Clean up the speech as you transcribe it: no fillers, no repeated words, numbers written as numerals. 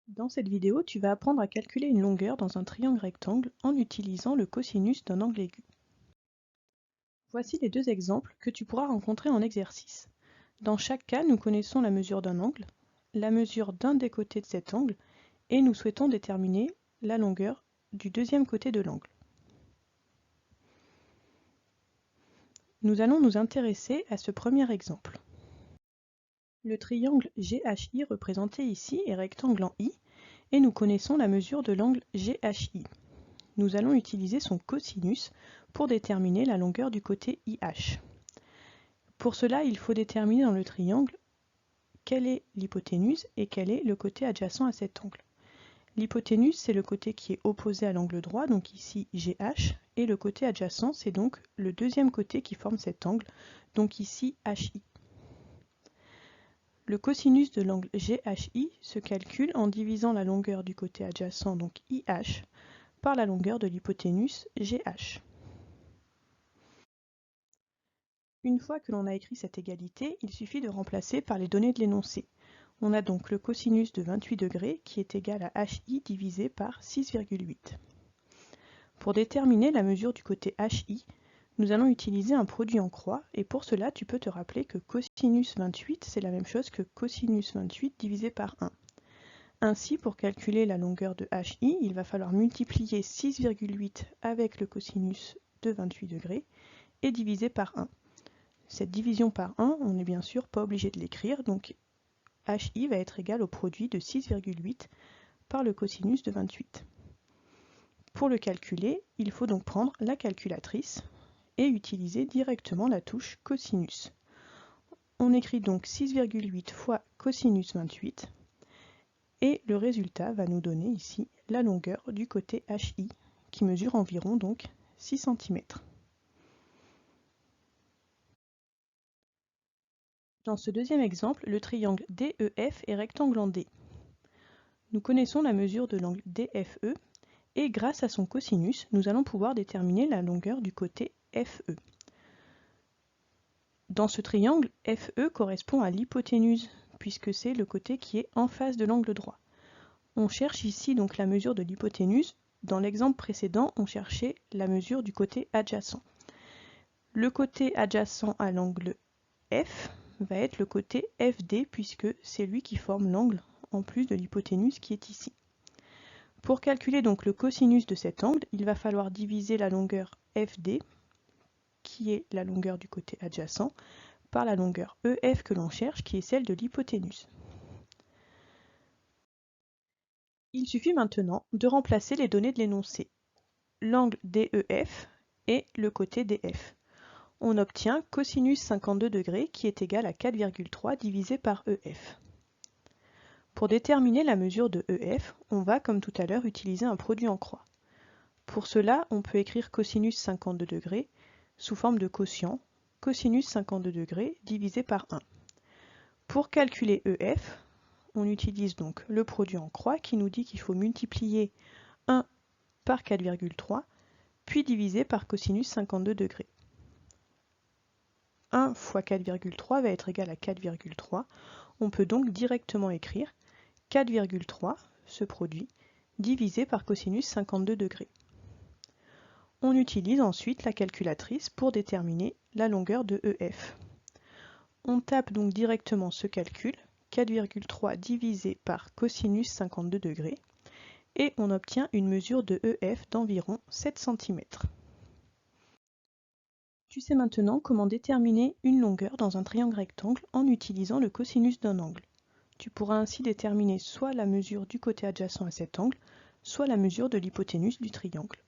Dans cette vidéo, tu vas apprendre à calculer une longueur dans un triangle rectangle en utilisant le cosinus d'un angle aigu. Voici les deux exemples que tu pourras rencontrer en exercice. Dans chaque cas, nous connaissons la mesure d'un angle, la mesure d'un des côtés de cet angle, et nous souhaitons déterminer la longueur du deuxième côté de l'angle. Nous allons nous intéresser à ce premier exemple. Le triangle GHI représenté ici est rectangle en I, et nous connaissons la mesure de l'angle GHI. Nous allons utiliser son cosinus pour déterminer la longueur du côté IH. Pour cela, il faut déterminer dans le triangle quelle est l'hypoténuse et quel est le côté adjacent à cet angle. L'hypoténuse, c'est le côté qui est opposé à l'angle droit, donc ici GH, et le côté adjacent, c'est donc le deuxième côté qui forme cet angle, donc ici HI. Le cosinus de l'angle GHI se calcule en divisant la longueur du côté adjacent, donc IH, par la longueur de l'hypoténuse GH. Une fois que l'on a écrit cette égalité, il suffit de remplacer par les données de l'énoncé. On a donc le cosinus de 28 degrés qui est égal à HI divisé par 6,8. Pour déterminer la mesure du côté HI, nous allons utiliser un produit en croix et pour cela tu peux te rappeler que cosinus 28 c'est la même chose que cosinus 28 divisé par 1. Ainsi, pour calculer la longueur de HI, il va falloir multiplier 6,8 avec le cosinus de 28 degrés et diviser par 1. Cette division par 1, on n'est bien sûr pas obligé de l'écrire, donc HI va être égal au produit de 6,8 par le cosinus de 28. Pour le calculer, il faut donc prendre la calculatrice et utiliser directement la touche cosinus. On écrit donc 6,8 fois cosinus 28 et le résultat va nous donner ici la longueur du côté HI qui mesure environ donc 6 cm. Dans ce deuxième exemple, le triangle DEF est rectangle en D. Nous connaissons la mesure de l'angle DFE et grâce à son cosinus, nous allons pouvoir déterminer la longueur du côté FE. Dans ce triangle, FE correspond à l'hypoténuse puisque c'est le côté qui est en face de l'angle droit. On cherche ici donc la mesure de l'hypoténuse. Dans l'exemple précédent, on cherchait la mesure du côté adjacent. Le côté adjacent à l'angle F va être le côté FD puisque c'est lui qui forme l'angle en plus de l'hypoténuse qui est ici. Pour calculer donc le cosinus de cet angle, il va falloir diviser la longueur FD, qui est la longueur du côté adjacent, par la longueur EF que l'on cherche, qui est celle de l'hypoténuse. Il suffit maintenant de remplacer les données de l'énoncé, l'angle DEF et le côté DF. On obtient cosinus 52 degrés qui est égal à 4,3 divisé par EF. Pour déterminer la mesure de EF, on va comme tout à l'heure utiliser un produit en croix. Pour cela, on peut écrire cosinus 52 degrés sous forme de quotient, cosinus 52 degrés divisé par 1. Pour calculer EF, on utilise donc le produit en croix qui nous dit qu'il faut multiplier 1 par 4,3 puis diviser par cosinus 52 degrés. 1 fois 4,3 va être égal à 4,3. On peut donc directement écrire 4,3, ce produit, divisé par cosinus 52 degrés. On utilise ensuite la calculatrice pour déterminer la longueur de EF. On tape donc directement ce calcul, 4,3 divisé par cosinus 52 degrés, et on obtient une mesure de EF d'environ 7 cm. Tu sais maintenant comment déterminer une longueur dans un triangle rectangle en utilisant le cosinus d'un angle. Tu pourras ainsi déterminer soit la mesure du côté adjacent à cet angle, soit la mesure de l'hypoténuse du triangle.